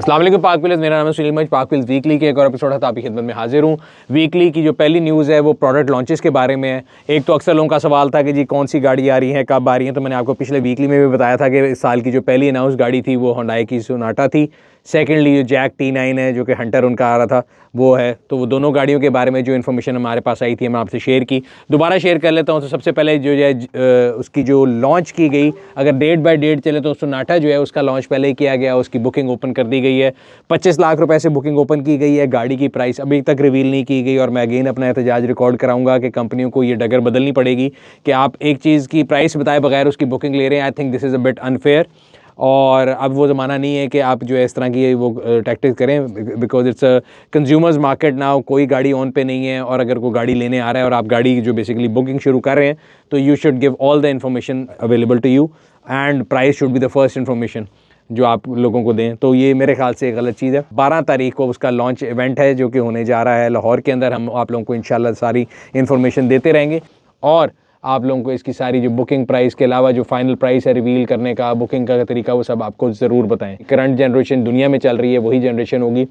अस्सलाम वालेकुम पाक व्हील्स, मेरा नाम है सुनील मज। पाक व्हील्स वीकली के एक और एपिसोड है तो आपकी खिदमत में हाजिर हूँ। वीकली की जो पहली न्यूज़ है वो प्रोडक्ट लॉन्चेस के बारे में है। एक तो अक्सर लोगों का सवाल था कि जी कौन सी गाड़ी आ रही है, कब आ रही है। तो मैंने आपको पिछले वीकली में भी बताया था कि इस साल की जो पहली अनाउंस गाड़ी थी वो हुंडई की सोनाटा थी। सेकेंडली जो जैक T9 है जो कि हंटर उनका आ रहा था वो है। तो वो दोनों गाड़ियों के बारे में जो इन्फॉर्मेशन हमारे पास आई थी मैं आपसे शेयर की, दोबारा शेयर कर लेता हूँ। तो सबसे पहले जो है उसकी जो लॉन्च की गई, अगर डेट बाय डेट चले तो सोनाटा जो है उसका लॉन्च पहले ही किया गया, उसकी बुकिंग ओपन कर दी गई है। 25 लाख रुपए से बुकिंग ओपन की गई है। गाड़ी की प्राइस अभी तक रिवील नहीं की गई और मैं अगेन अपना एहतजाज रिकॉर्ड कराऊंगा कि कंपनियों को ये डगर बदलनी पड़ेगी कि आप एक चीज़ की प्राइस बताए बगैर उसकी बुकिंग ले रहे हैं। I think this is a bit unfair. और अब वो ज़माना नहीं है कि आप जो है इस तरह की वो टैक्टिक्स करें, because it's a consumers market now. कोई गाड़ी ऑन पे नहीं है और अगर कोई गाड़ी लेने आ रहा है और आप गाड़ी जो बेसिकली बुकिंग शुरू कर रहे हैं तो you should give all the information available to you and price should be the first information जो आप लोगों को दें। तो ये मेरे ख्याल से एक गलत चीज़ है। 12 तारीख को उसका लॉन्च इवेंट है जो कि होने जा रहा है लाहौर के अंदर। हम आप लोगों को इंशाल्लाह सारी इन्फॉर्मेशन देते रहेंगे और आप लोगों को इसकी सारी जो बुकिंग प्राइस के अलावा जो फाइनल प्राइस है रिवील करने का, बुकिंग का तरीका, वो सब आपको ज़रूर बताएं। करंट जनरेशन दुनिया में चल रही है वही जनरेशन होगी।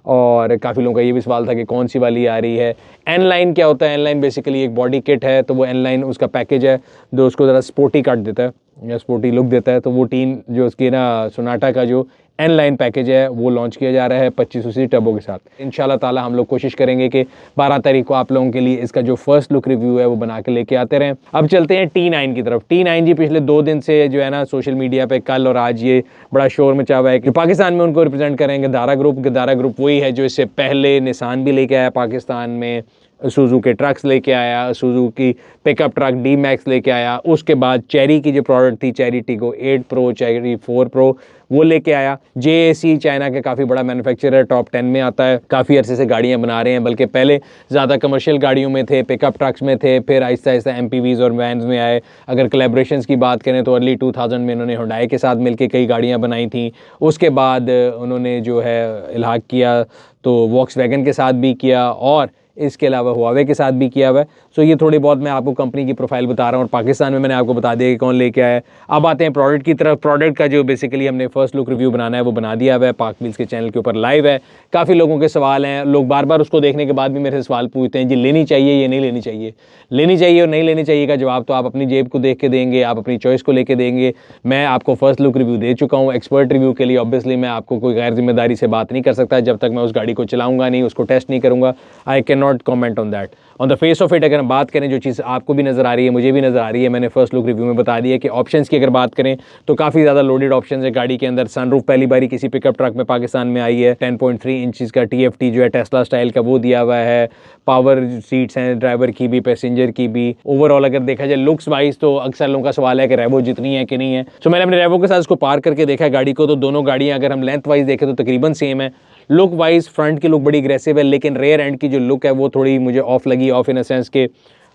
और काफ़ी लोगों का ये भी सवाल था कि कौन सी वाली आ रही है। एन लाइन क्या होता है? एन लाइन बेसिकली एक बॉडी किट है। तो वो एन लाइन उसका पैकेज है जो उसको ज़रा स्पोर्टी कट देता है या स्पोर्टी लुक देता है। तो वो टीन जो उसकी ना सोनाटा का जो एन लाइन पैकेज है वो लॉन्च किया जा रहा है 2500 टर्बो के साथ। इंशाल्लाह ताला हम लोग कोशिश करेंगे कि 12 तारीख को आप लोगों के लिए इसका जो फर्स्ट लुक रिव्यू है वो बना के लेके आते रहें। अब चलते हैं T9 की तरफ। T9 जी पिछले 2 दिन से जो है ना सोशल मीडिया पे कल और आज ये बड़ा शोर मचा हुआ है कि पाकिस्तान में उनको रिप्रेजेंट करेंगे गदारा ग्रुप। गदारा ग्रुप वही है जो इससे पहले निसान भी लेके आया पाकिस्तान में, सुज़ू के ट्रक्स लेके आया, सुज़ू की पिकअप ट्रक D-Max लेके आया। उसके बाद चेरी की जो प्रोडक्ट थी, cherry Tigor 8 pro, cherry 4 pro, वो लेके आया। JAC चाइना के काफ़ी बड़ा मैन्युफैक्चरर, टॉप 10 में आता है, काफ़ी अरसे से गाड़ियाँ बना रहे हैं। बल्कि पहले ज़्यादा कमर्शियल गाड़ियों में थे, पिकअप ट्रक्स में थे, फिर आहिस्ता आहिस्ता MPVs और वैन्स में आए। अगर कोलैबोरेशंस की बात करें तो अर्ली 2000 में इन्होंने हुंडई के साथ मिलकर कई गाड़ियाँ बनाई थी। उसके बाद उन्होंने जो है इल्हाक किया तो वॉक्सवैगन के साथ भी किया और इसके अलावा हुआवे के साथ भी किया हुआ है। सो ये थोड़ी बहुत मैं आपको कंपनी की प्रोफाइल बता रहा हूँ और पाकिस्तान में मैंने आपको बता दिया कि कौन लेके आया है। अब आते हैं प्रोडक्ट की तरफ। प्रोडक्ट का जो बेसिकली हमने फर्स्ट लुक रिव्यू बनाना है वो बना दिया हुआ है, पाक व्हील्स के चैनल के ऊपर लाइव है। काफ़ी लोगों के सवाल हैं, लोग बार बार उसको देखने के बाद भी मेरे से सवाल पूछते हैं जी लेनी चाहिए या नहीं लेनी चाहिए। लेनी चाहिए और नहीं लेनी चाहिए का जवाब तो आप अपनी जेब को देख के देंगे, आप अपनी चॉइस को लेके देंगे। मैं आपको फर्स्ट लुक रिव्यू दे चुका हूँ एक्सपर्ट रिव्यू के लिए। ऑब्वियसली मैं आपको कोई गैर जिम्मेदारी से बात नहीं कर सकता जब तक मैं उस गाड़ी को चलाऊंगा नहीं, उसको टेस्ट नहीं करूँगा। I can not comment on that. On the face of it अगर हम बात करें, जो चीज़ आपको भी नज़र आ रही है मुझे भी नज़र आ रही है, मैंने फर्स्ट लुक रिव्यू में बता दिया कि ऑप्शंस की अगर बात करें तो काफ़ी ज़्यादा लोडेड ऑप्शंस है गाड़ी के अंदर। सनरूफ पहली बारी किसी पिकअप ट्रक में पाकिस्तान में आई है। 10.3 इंचज़ का TFT जो है टेस्ला स्टाइल का वो दिया हुआ है। पावर सीट्स हैं ड्राइवर की भी, पैसेंजर की भी। ओवरऑल अगर देखा जाए लुक्स वाइज तो अक्सर लोगों का सवाल है कि रेवो जितनी है कि नहीं है। तो मैंने अपने रेवो के साथ इसको पार करके देखा है गाड़ी को, तो दोनों गाड़ियाँ अगर हम लेंथ वाइज देखें तो तकरीबन सेम है। लुक वाइज फ्रंट की लुक बड़ी अग्रेसिव है, लेकिन रेयर एंड की जो लुक है वो थोड़ी मुझे ऑफ लगी। ऑफ इन अ सेंस के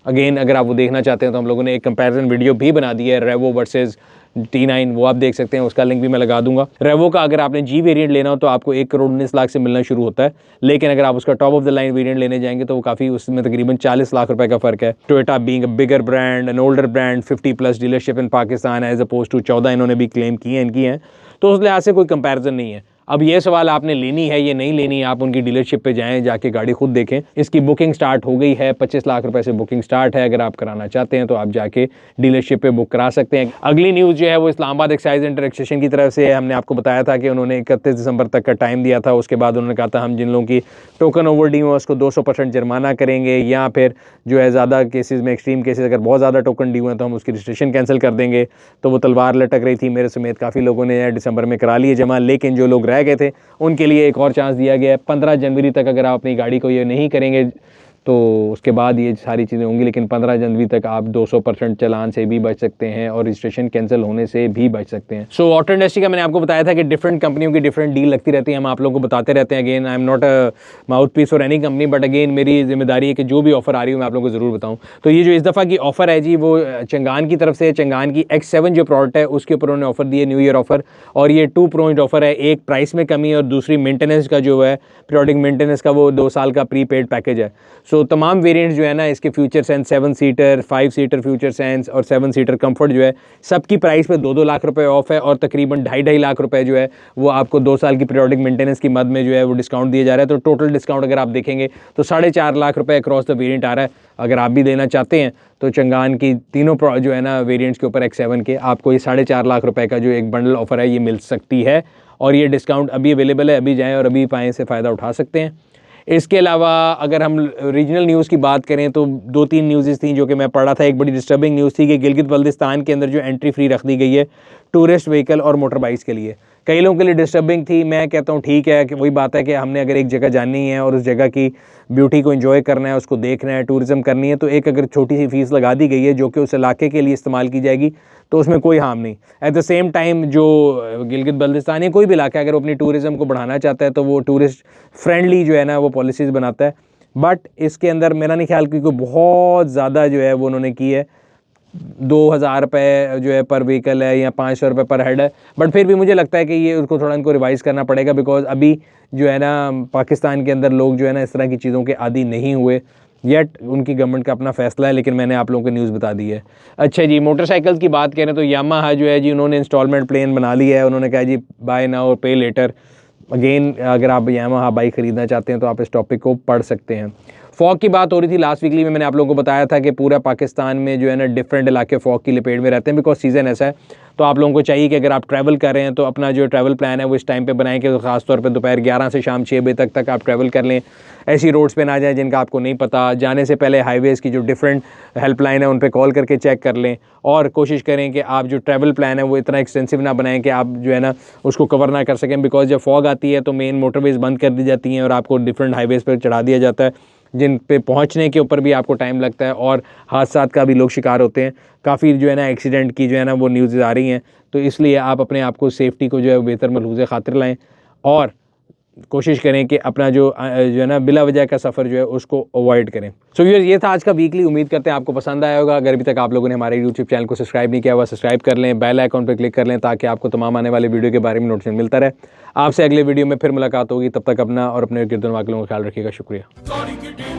अगेन अगर आप वो देखना चाहते हैं तो हम लोगों ने एक कंपैरिजन वीडियो भी बना दी है रेवो वर्सेस T9, वो आप देख सकते हैं, उसका लिंक भी मैं लगा दूंगा। रेवो का अगर आपने G वेरिएंट लेना हो तो आपको 1,19,00,000 से मिलना शुरू होता है, लेकिन अगर आप उसका top of the line variant लेने जाएंगे तो वो काफ़ी, उसमें तकरीबन 40 लाख रुपए का फ़र्क है। Toyota being a bigger brand, an older brand, 50+ dealership in Pakistan as oppose to 14 इन्होंने भी क्लेम किए हैं, तो उस लिहाज से कोई कंपैरिजन नहीं है। अब ये सवाल आपने लेनी है ये नहीं लेनी है, आप उनकी डीलरशिप पे जाएं, जाके गाड़ी खुद देखें। इसकी बुकिंग स्टार्ट हो गई है, 25 लाख रुपए से बुकिंग स्टार्ट है। अगर आप कराना चाहते हैं तो आप जाके डीलरशिप पे बुक करा सकते हैं। अगली न्यूज़ जो है वो इस्लामाबाद एक्साइज इंटरेक्शन की तरफ से है। हमने आपको बताया था कि उन्होंने 31 दिसंबर तक का टाइम दिया था। उसके बाद उन्होंने कहा था हम जिन लोगों की टोकन ओवर ड्यू है उसको 200% जुर्माना करेंगे, या फिर जो है ज़्यादा केसेस में, एक्सट्रीम केसेस अगर बहुत ज़्यादा टोकन ड्यू हैं तो हम उसकी रजिस्ट्रेशन कैंसिल कर देंगे। तो वो तलवार लटक रही थी, मेरे समेत काफ़ी लोगों ने दिसंबर में करा लिए जमा, लेकिन जो लोग रह गए थे उनके लिए एक और चांस दिया गया है। 15 जनवरी तक अगर आप अपनी गाड़ी को ये नहीं करेंगे तो उसके बाद ये सारी चीज़ें होंगी, लेकिन 15 जनवरी तक आप 200% चालान से भी बच सकते हैं और रजिस्ट्रेशन कैंसिल होने से भी बच सकते हैं। सो ऑटो इंडस्ट्री का मैंने आपको बताया था कि डिफरेंट कंपनियों की डिफरेंट डील लगती रहती है, हम आप लोगों को बताते रहते हैं। Again I am not a mouthpiece for any company, but again मेरी जिम्मेदारी है कि जो भी ऑफर आ रही है मैं आप लोगों को ज़रूर बताऊँ। तो ये जो इस दफ़ा की ऑफर है जी वो चंगान की तरफ से, चंगान की X7 जो प्रोडक्ट है उसके ऊपर उन्होंने ऑफर दी है, न्यू ईयर ऑफर। और ये 2 पॉइंट ऑफर है, एक प्राइस में कमी और दूसरी मेंटेनेंस का जो है पीरियोडिक मेंटेनेंस का वो 2 साल का प्रीपेड पैकेज है। सो तमाम वेरिएंट्स जो है ना इसके future sense 7 seater, 5 seater future sense और 7 सीटर कंफर्ट जो है सबकी प्राइस पे 2-2 लाख रुपए ऑफ है और तकरीबन 2.5 लाख रुपए जो है वो आपको 2 साल की पीरियोडिक मेंटेनेंस की मद में जो है वो डिस्काउंट दिया जा रहा है। तो टोटल डिस्काउंट अगर आप देखेंगे तो 4.5 लाख रुपए अक्रॉस द वेरिएंट आ रहा है। अगर आप भी लेना चाहते हैं तो चंगान की तीनों जो है ना वेरिएंट्स के ऊपर X7 के आपको ये 4.5 लाख रुपए का जो एक बंडल ऑफर है ये मिल सकती है और ये डिस्काउंट अभी अवेलेबल है, अभी जाएँ और अभी पाएँ से फ़ायदा उठा सकते हैं। इसके अलावा अगर हम रीजनल न्यूज़ की बात करें तो 2-3 न्यूज़ थी जो कि मैं पढ़ा था। एक बड़ी डिस्टर्बिंग न्यूज़ थी कि गिलगित बल्तिस्तान के अंदर जो एंट्री फ्री रख दी गई है टूरिस्ट व्हीकल और मोटर बाइक्स के लिए, कई लोगों के लिए डिस्टर्बिंग थी। मैं कहता हूँ ठीक है कि वही बात है कि हमने अगर एक जगह जानी है और उस जगह की ब्यूटी को एंजॉय करना है, उसको देखना है, टूरिज़म करनी है, तो एक अगर छोटी सी फीस लगा दी गई है जो कि उस इलाके के लिए इस्तेमाल की जाएगी तो उसमें कोई हार्म नहीं। एट द सेम टाइम जो गिलगित बल्तिस्तान या कोई भी इलाका अगर वो अपनी टूरिज़म को बढ़ाना चाहता है तो वो टूरिस्ट फ्रेंडली जो है ना वो पॉलिसीज़ बनाता है। बट इसके अंदर मेरा नहीं ख्याल क्योंकि बहुत ज़्यादा जो है वो उन्होंने की है, 2,000 रुपये जो है पर व्हीकल है या 500 रुपये पर हेड है। बट फिर भी मुझे लगता है कि ये उसको थोड़ा इनको रिवाइज़ करना पड़ेगा बिकॉज अभी जो है ना पाकिस्तान के अंदर लोग जो है ना इस तरह की चीज़ों के आदी नहीं हुए येट। उनकी गवर्नमेंट का अपना फैसला है लेकिन मैंने आप लोगों को न्यूज़ बता दी है। अच्छा जी, मोटरसाइकिल की बात करें तो यामाहा जो है जी उन्होंने इंस्टॉलमेंट प्लान बना लिया है। उन्होंने कहा जी बाय नाउ पे लेटर। अगेन अगर आप यामाहा बाइक ख़रीदना चाहते हैं तो आप इस टॉपिक को पढ़ सकते हैं। फॉग की बात हो रही थी लास्ट वीकली में, मैंने आप लोगों को बताया था कि पूरा पाकिस्तान में जो है ना डिफरेंट इलाके फॉग की लपेट में रहते हैं बिकॉज सीज़न ऐसा है। तो आप लोगों को चाहिए कि अगर आप ट्रैवल कर रहे हैं तो अपना जो ट्रैवल प्लान है वो इस टाइम पे बनाएं कि ख़ासतौर पे दोपहर 11 से शाम 6 बजे तक आप ट्रैवल कर लें। ऐसी रोड्स पे ना जाएं जिनका आपको नहीं पता। जाने से पहले हाईवेज़ की जो डिफरेंट हेल्पलाइन है उन पे कॉल करके चेक कर लें और कोशिश करें कि आप जो ट्रैवल प्लान है वो इतना एक्सटेंसिव ना बनाएं कि आप जो है ना उसको कवर ना कर सकें। बिकॉज जब फॉग आती है तो मेन मोटरवेज़ बंद कर दी जाती हैं और आपको डिफरेंट हाईवेज़ पर चढ़ा दिया जाता है जिन पे पहुंचने के ऊपर भी आपको टाइम लगता है और हादसात का भी लोग शिकार होते हैं। काफ़ी जो है ना एक्सीडेंट की जो है ना वो न्यूज़ आ रही हैं। तो इसलिए आप अपने आप को सेफ्टी को जो है बेहतर मलहूज़ खातिर लाएं और कोशिश करें कि अपना जो है ना बिला वजह का सफ़र जो है उसको अवॉइड करें। सो ये था आज का वीकली। उम्मीद करते हैं आपको पसंद आया होगा। अगर अभी तक आप लोगों ने हमारे यूट्यूब चैनल को सब्सक्राइब नहीं किया हुआ सब्सक्राइब कर लें, बेल आइकॉन पर क्लिक कर लें ताकि आपको तमाम आने वाले वीडियो के बारे में नोटिफिकेशन मिलता रहे। आपसे अगले वीडियो में फिर मुलाकात होगी, तब तक अपना और अपने गिरदन वालों का ख्याल रखिएगा। शुक्रिया।